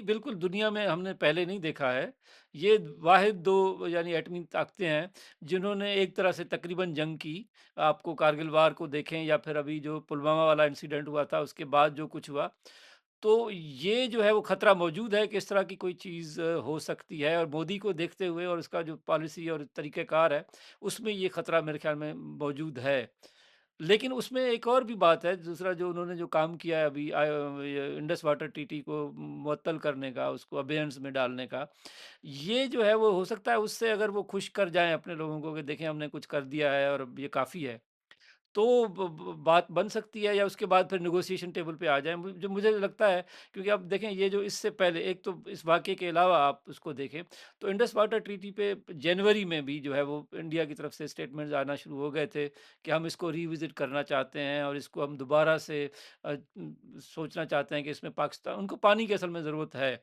बिल्कुल, दुनिया में हमने पहले नहीं देखा है। ये वाहिद 2 यानी एटमी ताकतें हैं, जिन्होंने एक तरह से तकरीबन जंग की। आपको कारगिल वार को देखें या फिर अभी जो पुलवामा वाला इंसिडेंट हुआ था, उसके बाद जो कुछ हुआ। तो ये जो है वो खतरा मौजूद है कि इस तरह की कोई चीज़ हो सकती है और मोदी को देखते हुए और उसका जो पॉलिसी और तरीक़ेकार है, उसमें ये खतरा मेरे ख़्याल में मौजूद है। लेकिन उसमें एक और भी बात है, दूसरा जो उन्होंने जो काम किया है अभी ये इंडस वाटर ट्रीटी को मुअत्तल करने का, उसको अबेयंस में डालने का, ये जो है वो हो सकता है उससे अगर वो खुश कर जाएँ अपने लोगों को कि देखें हमने कुछ कर दिया है और अब ये काफ़ी है। तो ब बात बन सकती है या उसके बाद फिर नेगोशिएशन टेबल पे आ जाएँ। जो मुझे लगता है क्योंकि आप देखें ये जो इससे पहले एक तो इस वाक़ये के अलावा आप उसको देखें, तो इंडस वाटर ट्रीटी पे जनवरी में भी जो है वो इंडिया की तरफ से स्टेटमेंट्स आना शुरू हो गए थे कि हम इसको रिविज़िट करना चाहते हैं और इसको हम दोबारा से सोचना चाहते हैं कि इसमें पाकिस्तान उनको पानी की असल में ज़रूरत है।